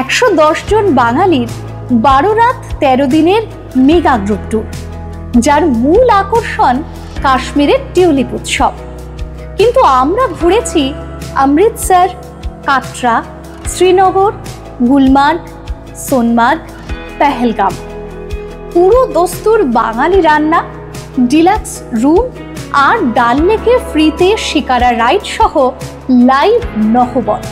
110 জন বাঙালির 12 রাত 13 দিনের মেগা গ্রুপ ট্যুর, যার মূল আকর্ষণ কাশ্মীরের টিউলিপ উৎসব। কিন্তু আমরা ঘুরেছি অমৃতসর, কাটরা, শ্রীনগর, গুলমার্গ, সোনমার্গ, পেহেলগাম। পুরো দস্তুর বাঙালি রান্না, ডিলাক্স রুম আর ডাল লেকে ফ্রিতে শিকারা রাইড সহ লাইভ নহবত।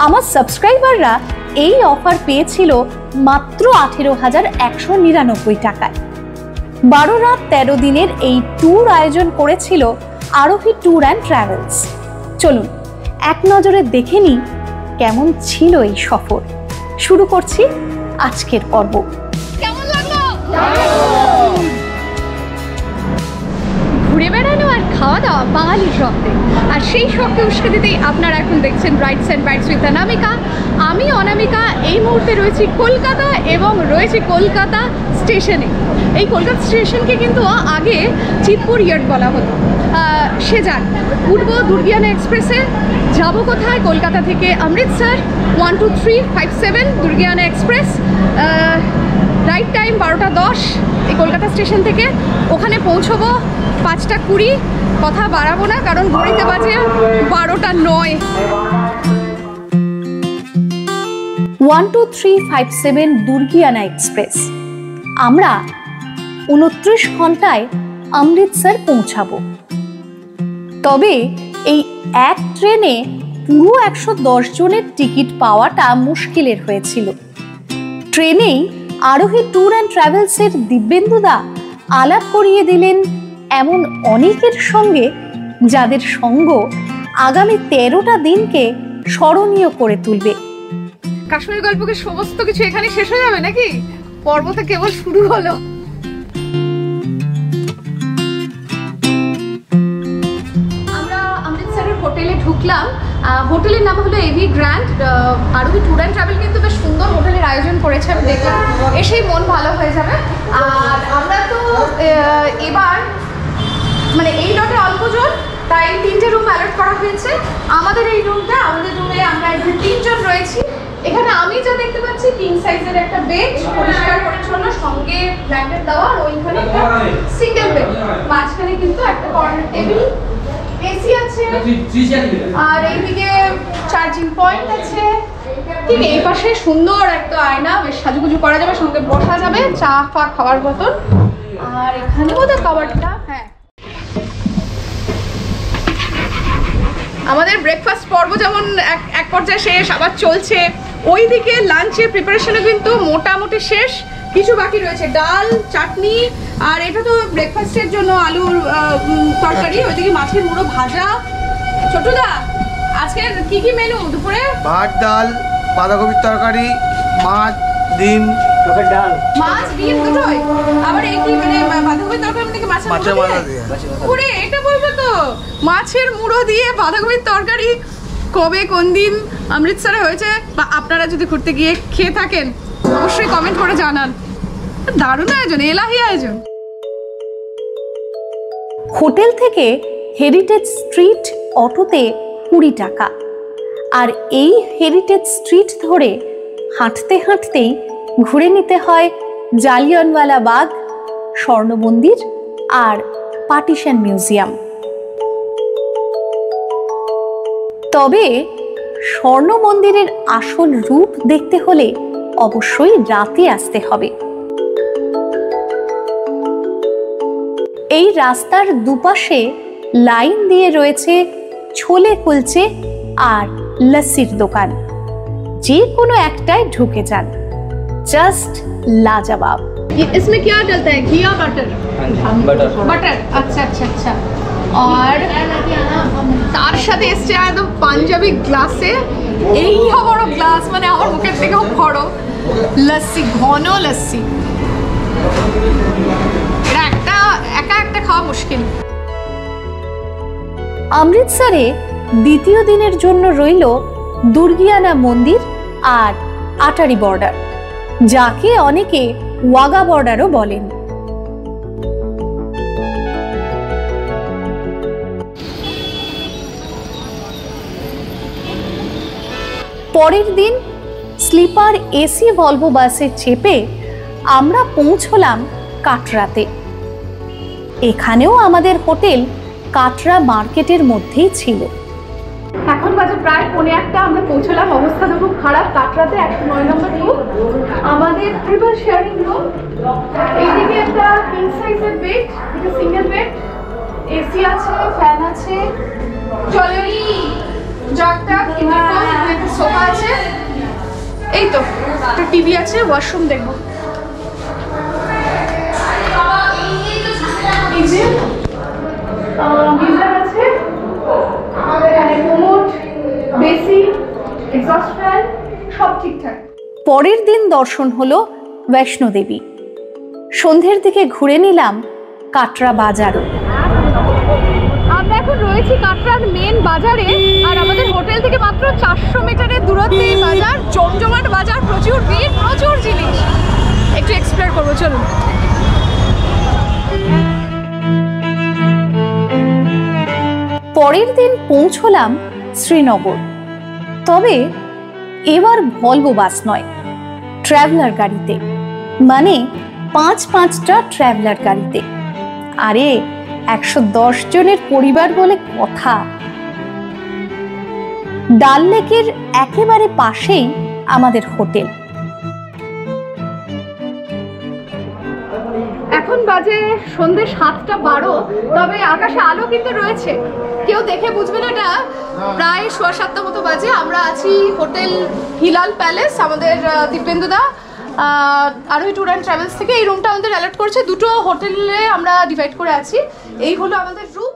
আমার সাবস্ক্রাইবাররা এই অফার পেয়েছিল মাত্র 18,199 টাকায়। 12 রাত 13 দিনের এই ট্যুর আয়োজন করেছিল আরোহী ট্যুর অ্যান্ড ট্রাভেলস। চলুন এক নজরে দেখে নিই কেমন ছিল এই সফর। শুরু করছি আজকের পর্ব। কেমন লাগলো? ঘুরে বেড়ানো আর খাওয়া দাওয়া বাঙালির শখে, আর সেই শখকে উস্কে দিতেই আপনারা এখন দেখছেন রাইডস অ্যান্ড বাইটস উইথ অনামিকা। আমি অনামিকা এই মুহূর্তে রয়েছি কলকাতা এবং রয়েছি কলকাতা স্টেশনে। এই কলকাতা স্টেশনকে কিন্তু আগে চিতপুর ইয়ার্ড বলা হতো। সে যান, উঠবো দুর্গিয়ানা এক্সপ্রেসে, যাবো কোথায়? কলকাতা থেকে Amritsar 12357 Durgiana express. Right time 12:10 এই কলকাতা স্টেশন থেকে। ওখানে পৌঁছবো 5:20। কথা বাড়াবো না, কারণ ঘড়িতে বাজে 12:09। 12357 দুর্গিয়ানা এক্সপ্রেস। আমরা 29 ঘন্টায় অমৃতসর পৌঁছাবো। তবে এই এক ট্রেনে পুরো 110 জনের টিকিট পাওয়াটা মুশকিলের হয়েছিল। ট্রেনেই আরোহী ট্যুর অ্যান্ড ট্রাভেলসের দিব্যেন্দুদা আলাপ করিয়ে দিলেন এমন অনেকের সঙ্গে, যাদের সঙ্গ আগামী 13টা দিনকে স্মরণীয় করে তুলবে। কাশ্মীর গল্পকে সমস্ত কিছু এখানে শেষ হয়ে যাবে নাকি? পর্বটা কেবল শুরু হলো। আমরা অমৃতসরের হোটেলে ঢুকলাম। হোটেলের নাম হলো এভি গ্র্যান্ড। আরোহী ট্যুর অ্যান্ড ট্রাভেল কিন্তু বেশ সুন্দর হোটেলের আয়োজন করেছে, আমি দেখলাম, এসেই মন ভালো হয়ে যাবে। আর আমরা তো এবার মানে এই লটে অল্পজন, তাই 3টে রুম অ্যালট করা হয়েছে। আমাদের এই রুমটা, আমাদের রুমে আমরা এখানে 3 জন রয়েছি। এখানে আমি যা দেখতে পাচ্ছি কিং সাইজের একটা বেড, পরিষ্কার পরিচ্ছন্ন, সঙ্গে ব্ল্যাঙ্কেট দেওয়া, আর ওইখানে একটা সিঙ্গেল বেড, মাঝখানে কিন্তু একটা কর্নার টেবিল, এসি আছে, আর এইদিকে চার্জিং পয়েন্ট আছে। ঠিক এই পাশে সুন্দর একটা আয়না, বেশ সাজুগুজু করা যাবে, সঙ্গে বসা যাবে, চা ফা খাওয়ার বোতল। আর এখানে বোধহয় খাবারটা, হ্যাঁ। আমাদের ব্রেকফাস্ট পর্ব যেমন এক পর্যায়ে শেষ, আবার চলছে। ওইদিকে লাঞ্চের প্রিপারেশনও কিন্তু মোটামুটি শেষ, কিছু বাকি রয়েছে, ডাল, চাটনি, আর এটা তো ব্রেকফাস্টের জন্য আলুর তরকারি, ওইদিকে মাছের মুড়ো ভাজা। ছোটদা, আজকে কি কি মেনু দুপুরে? ভাত, ডাল, বাঁধাকপির তরকারি, মাছ, ডিম, ডাল, মাছ, ডিম দুটোই। আবার এই কি মানে বাঁধাকপির তরকারি মানে মাছের মুড়ো দিয়ে? ওরে, এটা বলবো তো, মাছের মুড়ো দিয়ে বাঁধাকপির তরকারি কবে কোন দিন অমৃতসরে হয়েছে, বা আপনারা যদি ঘুরতে গিয়ে খেয়ে থাকেন অবশ্যই কমেন্ট করে জানান। দারুণ আয়োজন, এলাহি আয়োজন। হোটেল থেকে হেরিটেজ স্ট্রিট অটোতে 20 টাকা। আর এই হেরিটেজ স্ট্রিট ধরে হাঁটতে হাঁটতেই ঘুরে নিতে হয় জালিয়ানওয়ালা বাগ, স্বর্ণ মন্দির আর পার্টিশন মিউজিয়াম। তবে স্বর্ণ মন্দিরের আসল রূপ দেখতে হলে অবশ্যই রাতে আসতে হবে। এই রাস্তার দুপাশে লাইন দিয়ে রয়েছে ছোলে কুলচে আর লস্যির দোকান। যে কোনো একটায় ঢুকে যান, জাস্ট লাজবাব। इसमें क्या डलता है, घी या बटर? बटर। बटर, अच्छा अच्छा अच्छा। আর তার সাথে এসছে একদম পাঞ্জাবি গ্লাসে, এই বড় গ্লাস, মানে আমার মুখের থেকেও বড় লস্যি, ঘন লস্যি। এটা একা একটা খাওয়া মুশকিল। অমৃতসরে দ্বিতীয় দিনের জন্য রইল দুর্গিয়ানা মন্দির আর আটারি বর্ডার, যাকে অনেকে ওয়াগা বর্ডারও বলেন। পরের দিন স্লিপার এসি ভলভো বাসে চেপে আমরা পৌঁছলাম কাটরাতে। এখানেও আমাদের হোটেল কাটরা মার্কেটের মধ্যেই ছিল। এখন বাজে প্রায় 1:45, আমরা পৌঁছলাম। অবস্থা তো খুব খারাপ কাটরাতে, 109 নম্বর রুম। আমাদের ট্রিপল শেয়ারিং রুম। এইদিকে একটা কিং সাইজের বেড, একটা সিঙ্গেল বেড, এসি আছে, ফ্যান আছে, জলেরি জারটা, ইন্টারকম, একটা সোফা আছে, এই তো একটা টিভি আছে, ওয়াশরুম দেখবো। এই যে গিজার আছে, কোমোড, বেসিন, এক্সস্ট ফ্যান, সব ঠিকঠাক। পরের দিন দর্শন হলো বৈষ্ণোদেবী। সন্ধ্যের দিকে ঘুরে নিলাম কাটরা বাজারও। আমরা এখন রয়েছি কাটরার মেন বাজারে, আর আমাদের হোটেল থেকে মাত্র 400 মিটারের দূরত্বে এই বাজার। জমজমাট বাজার, প্রচুর ভিড়, প্রচুর জিনিস। একটু এক্সপ্লোর করবো, চলুন। পরের দিন পৌঁছলাম শ্রীনগর। তবে এবার ভলভো বাস নয়, ট্রাভেলার গাড়িতে, মানে 5-5টা ট্রাভেলার গাড়িতে। আরে 110 জনের পরিবার বলে কথা। ডাল লেকের একেবারে পাশেই আমাদের হোটেল। এখন বাজে সন্ধ্যে 7:12, তবে আকাশে আলো কিন্তু রয়েছে। কেউ দেখে বুঝবে না, এটা প্রায় 7:15 মতো বাজে। আমরা আছি হোটেল হিলাল প্যালেস, আমাদের দীপেন্দুদা আরোহী ট্যুর অ্যান্ড ট্রাভেলস থেকে এই রুমটা আমাদের অ্যালার্ট করেছে। দুটো হোটেলে আমরা ডিভাইড করে আছি। এই হলো আমাদের রুম।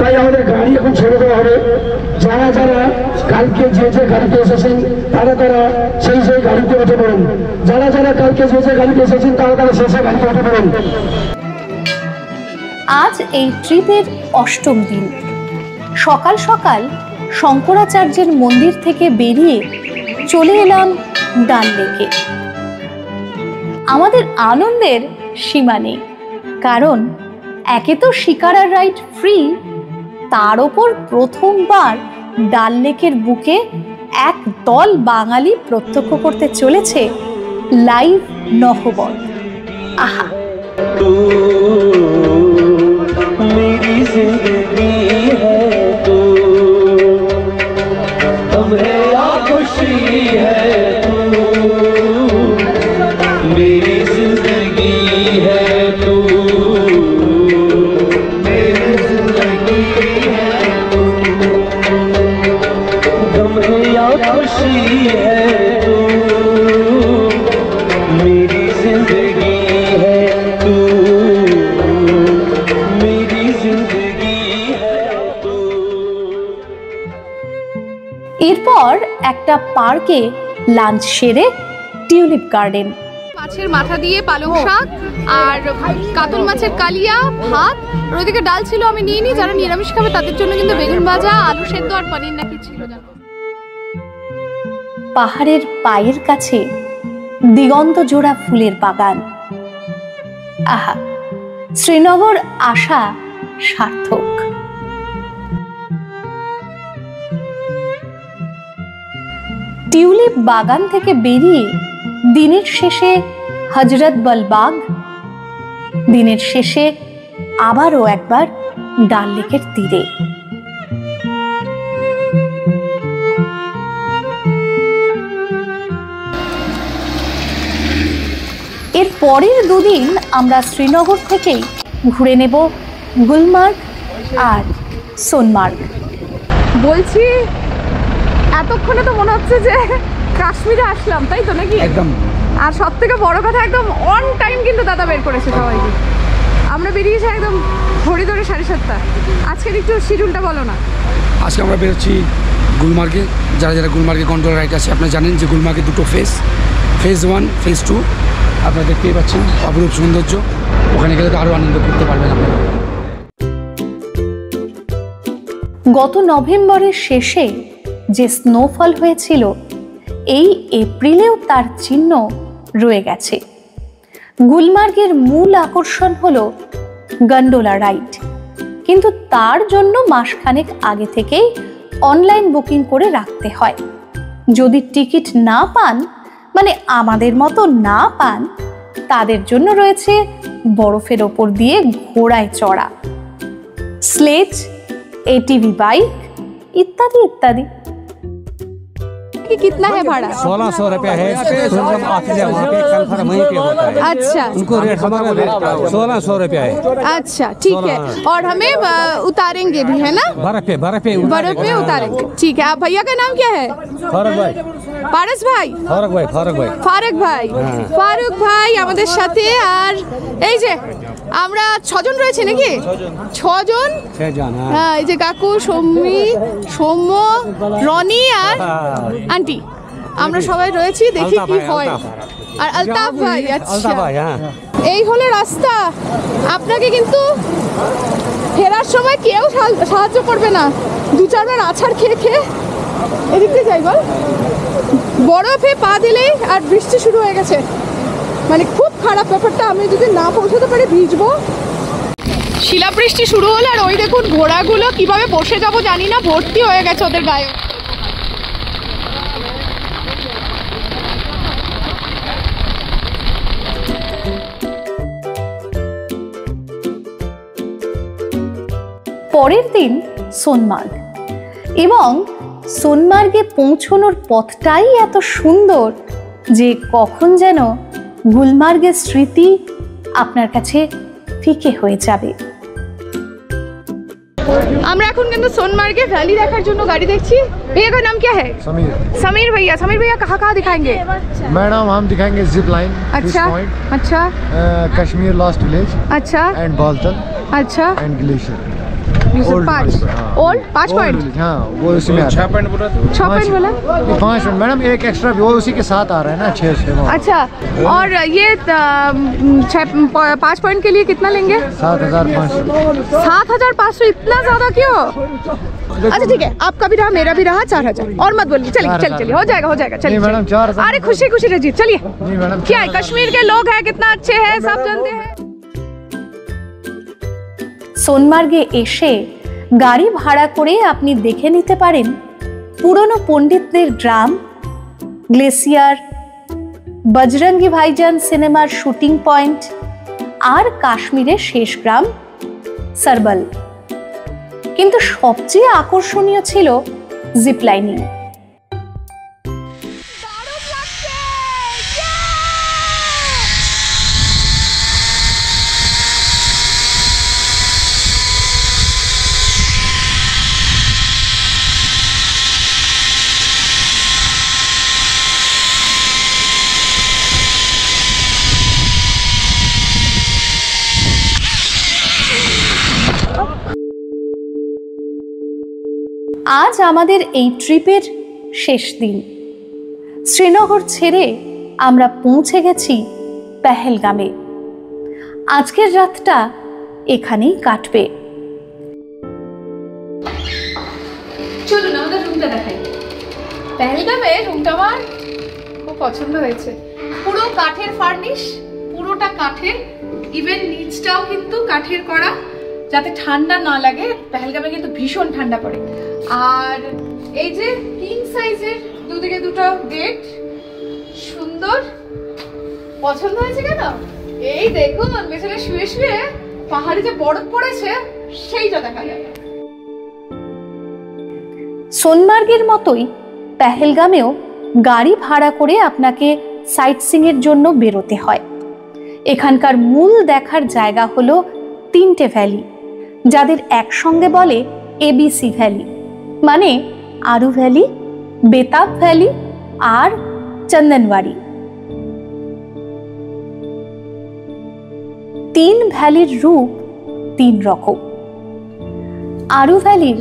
তাই আমাদের গাড়ি এখন ছেড়ে দেওয়া হবে। যারা যারা কালকে যে যে গাড়িতে এসেছেন তারা তারা সেই সেই গাড়িতে উঠে পড়ুন। যারা যারা কালকে যে যে গাড়িতে এসেছেন তারা তারা সেই সেই গাড়িতে উঠে পড়ুন। আজ এই ট্রিপের 8ম দিন। সকাল সকাল শঙ্করাচার্যের মন্দির থেকে বেরিয়ে চলে এলাম ডাল লেকে। আমাদের আনন্দের সীমা নেই, কারণ একে তো শিকারা রাইড ফ্রি, তার ওপর প্রথমবার ডাল লেকের বুকে এক দল বাঙালি প্রত্যক্ষ করতে চলেছে লাইভ নহবত। আহা, मेरी जिंदगी है तू, तुम्हें या खुशी है तू, मेरी जिंदगी है तू, मेरी जिंदगी है तू, तुम्हें या खुशी है तू, मेरी जिंदगी है तू, मेरी जिंदगी है तू। এরপর একটা পার্কে লাঞ্চ সেরে টিউলিপ গার্ডেন। মাছের মাথা দিয়ে পালং শাক আর কাতল মাছের কালিয়া, ভাত, আর ওদিকে ডাল ছিল, আমি নিইনি। যারা নিরামিষ খাবে তাদের জন্য কিন্তু বেগুন ভাজা, আলু সেদ্ধ আর পনির নাকি ছিল। পাহাড়ের পায়ের কাছে দিগন্ত জোড়া ফুলের বাগান। আহা, শ্রীনগর আসা সার্থক। টিউলিপ বাগান থেকে বেরিয়ে দিনের শেষে হজরত বলবাগ, দিনের শেষে আবারও একবার ডাল লেকের তীরে। এর পরের দুদিন আমরা শ্রীনগর থেকেই ঘুরে নেব গুলমার্গ আর সোনমার্গ। বলছি এতক্ষণে তো মনে হচ্ছে যে কাশ্মীরে আসলাম, তাই তো নাকি? একদম। আর সব থেকে বড় কথা, একদম অন টাইম কিন্তু দাদা বের করেছে সবাইকে। আমরা বেরিয়েছি একদম ঘড়ি ধরে 7:30। আজকের একটু শিডিউলটা বলো না। আজকে আমরা বেরোচ্ছি গুলমার্গে। যারা যারা গুলমার্গে কন্ট্রোল রাইড আছে, আপনারা জানেন যে গুলমার্গে দুটো ফেজ 1, ফেজ 2। আপনারা দেখতেই পাচ্ছেন অপরূপ সৌন্দর্য। ওখানে গেলে তো আরও আনন্দ করতে পারবেন আপনারা। গত নভেম্বরের শেষে যে স্নোফল হয়েছিল, এই এপ্রিলেও তার চিহ্ন রয়ে গেছে। গুলমার্গের মূল আকর্ষণ হলো গন্ডোলা রাইড, কিন্তু তার জন্য মাসখানেক আগে থেকেই অনলাইন বুকিং করে রাখতে হয়। যদি টিকিট না পান, মানে আমাদের মতো না পান, তাদের জন্য রয়েছে বরফের ওপর দিয়ে ঘোড়ায় চড়া, স্লেজ, এটিভি বাইক इत्यादि इत्यादि। कि कितना है भाड़ा? 1600 रुपया है। वहाँ पे कंफर्म वहीं पे होता है। अच्छा, उनको रेट हमारा रेट 1600 रुपया है। अच्छा ठीक है। और हमें उतारेंगे भी है ना? बर्फ पे उतारेंगे। ठीक है। आप भैया का नाम क्या है? फारूक भाई। पारस भाई? ফারুক ভাই আমাদের সাথে। আর এই যে আমরা 6 জন রয়েছে নাকি? 6 জন। হ্যাঁ, এই যে কাকু, সৌম্য, রনি আর আন্টি, আমরা সবাই রয়েছি। দেখি কি হয়। আর আলতাফ ভাই। আচ্ছা, এই হলো রাস্তা। আপনাকে কিন্তু ফেরার সময় কেউ সাহায্য করবে না। 2-4 বার আছাড় খেয়ে এদিক দিয়ে যাই বল। বরফে পা দিলেই আর বৃষ্টি শুরু হয়ে গেছে, মানে খুব খারাপ ব্যাপারটা। আমি যদি না পৌঁছাতে পারি ভিজবো। শিলাবৃষ্টি শুরু হলো আর ওই দেখুন ঘোড়াগুলো কিভাবে বসে যাবো জানি না, ভর্তি হয়ে গেছে ওদের গায়ে। পরের দিন সোনমার্গ, এবং সোনমার্গে পৌঁছানোর পথটাই এত সুন্দর যে কখন যেন গুলমার্গের স্মৃতি আপনার কাছে ফিকে হয়ে যাবে। আমরা এখন কিন্তু सोनमार्ग वैली देखार जोनो गाड़ी देखছি। भैया का नाम क्या है? समीर भैया कहाँ दिखाएंगे? मैडम हम दिखाएंगे जिप लाइन। अच्छा अच्छा। Kashmir last village. अच्छा। एंड बालतल। अच्छा। And glacier. 5 पॉइंट। हाँ, वो उसी में 6 पॉइंट बोला। 5 पॉइंट मैडम, एक एक्स्ट्रा भी वो उसी के साथ आ रहा है ना, 6। अच्छा, और ये 5 पॉइंट के लिए कितना लेंगे? 7500। 7500, इतना ज्यादा क्यों? अच्छा ठीक है, आपका भी रहा, मेरा भी रहा, 4000। और मत बोलिए, चलिए हो जाएगा चलिए मैडम। 4000। अरे खुशी रजिए, चलिए। क्या है, कश्मीर के लोग हैं, कितना अच्छे हैं, सब जानते हैं। সোনমার্গে এসে গাড়ি ভাড়া করে আপনি দেখে নিতে পারেন পুরনো পণ্ডিতদের গ্রাম, গ্লেসিয়ার, বজরঙ্গি ভাইজান সিনেমার শুটিং পয়েন্ট, আর কাশ্মীরের শেষ গ্রাম সারবল। কিন্তু সবচেয়ে আকর্ষণীয় ছিল জিপ লাইনিং। আজ আমাদের এই ট্রিপের শেষ দিন। শ্রীনগর ছেড়ে আমরা পৌঁছে গেছি পেহেলগামে। আজকের রাতটা এখানেই কাটবে। চলুন আমাদের রুমটা দেখাই। পেহেলগামে রুমটা আমার খুব পছন্দ হয়েছে। পুরো কাঠের ফার্নিশ, পুরোটা কাঠের, ইভেন নিচটাও কিন্তু কাঠের করা, যাতে ঠান্ডা না লাগে। পেহেলগামে কিন্তু ভীষণ ঠান্ডা পড়ে। আর এই যে কিং সাইজের দুদিকে দুটো বেড, সুন্দর। পছন্দ হয়েছে কেন? এই দেখুন পেছনে শুয়ে শুয়ে পাহাড়ে যে বরফ পড়েছে সেইটা দেখা যায়। সোনমার্গের মতোই পেহেলগামেও গাড়ি ভাড়া করে আপনাকে সাইট সিইং এর জন্য বেরোতে হয়। এখানকার মূল দেখার জায়গা হলো 3টে ভ্যালি, যাদের একসঙ্গে বলে এবিসি ভ্যালি, মানে আরু ভ্যালি, বেতাব ভ্যালি আর চন্দনবাড়ি। 3 ভ্যালির রূপ 3 রকম। আরু ভ্যালির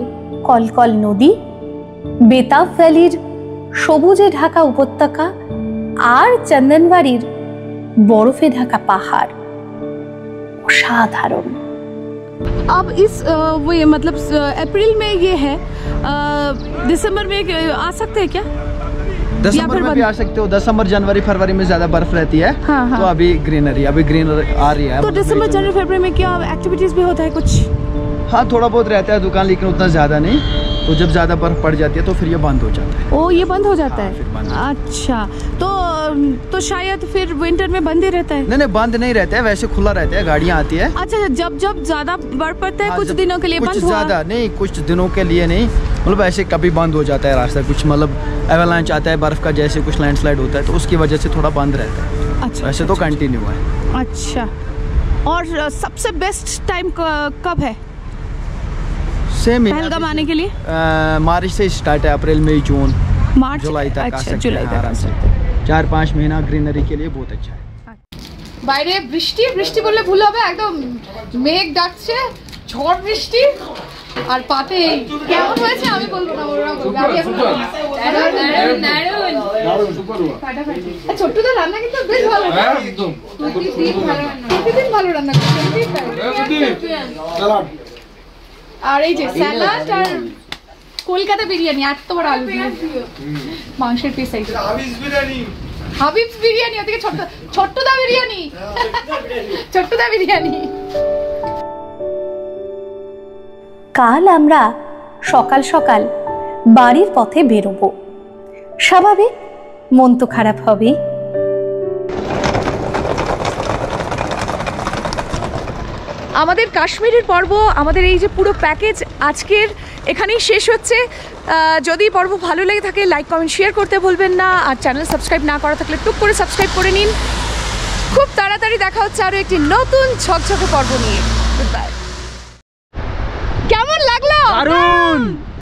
কলকল নদী, বেতাব ভ্যালির সবুজে ঢাকা উপত্যকা, আর চন্দনবাড়ির বরফে ঢাকা পাহাড়। অসাধারণ। अब इस वो ये मतलब अप्रैल में ये है, दिसंबर में आ सकते हैं क्या? दिसंबर में भी आ सकते हो। दिसंबर जनवरी फरवरी में ज्यादा बर्फ रहती है। तो अभी ग्रीनरी आ रही है। तो दिसंबर जनवरी फरवरी में क्या एक्टिविटीज भी होता है कुछ? हाँ थोड़ा बहुत रहता है दुकान, लेकिन उतना ज्यादा नहीं। तो जब ज्यादा बर्फ पड़ जाती है तो फिर ये बंद हो जाता है। ओ, ये बंद हो जाता है? फिर बंद। अच्छा, तो शायद फिर विंटर में बंद ही रहता है? नहीं बंद नहीं रहता है, वैसे खुला रहता है, गाड़ियाँ आती है। अच्छा, जब ज्यादा बर्फ पड़ता है कुछ दिनों के लिए बंद हुआ? ज्यादा नहीं, कुछ दिनों के लिए नहीं, मतलब ऐसे कभी बंद हो जाता है रास्ता, कुछ मतलब एवलांच आता है बर्फ का, जैसे कुछ लैंडस्लाइड होता है तो उसकी वजह से थोड़ा बंद रहता है। अच्छा, वैसे तो कंटिन्यू है। अच्छा, और सबसे बेस्ट टाइम कब है सेम पहलगाम आने के लिए? मार्च से स्टार्ट है, अप्रैल मई जून मार्च जुलाई तक आ अच्छा, सकते जुलाई हैं तक आराम से। 4-5 महीना ग्रीनरी के लिए बहुत अच्छा है। বাইরে বৃষ্টি বৃষ্টি বললে ভুল হবে, একদম মেঘ ডাকছে, ঝড় বৃষ্টি, আর পাতে কেমন হয়েছে আমি বলবো না, ওরা বলবে। আমি এখন ছোট্টুদার রান্না কিন্তু বেশ ভালো, একদম প্রতিদিন ভালো রান্না করে। আর এই যে স্যালাড আর কলকাতা বিরিয়ানি, এত বড় আলু দিয়ে মাংসের পিস, এই হাবিবস বিরিয়ানি, ওদিকে ছোট্টদা বিরিয়ানি, ছোট্টদা বিরিয়ানি। কাল আমরা সকাল সকাল বাড়ির পথে বেরোবো। স্বাভাবিক, মন তো খারাপ হবেই। আমাদের কাশ্মীরের পর্ব, আমাদের এই যে পুরো প্যাকেজ আজকের এখানেই শেষ হচ্ছে। যদি পর্ব ভালো লেগে থাকে লাইক কমেন্ট শেয়ার করতে ভুলবেন না, আর চ্যানেল সাবস্ক্রাইব না করা থাকলে টুক করে সাবস্ক্রাইব করে নিন। খুব তাড়াতাড়ি দেখা হচ্ছে আরও একটি নতুন ঝকঝকে পর্ব নিয়ে। কেমন লাগলো? দারুণ।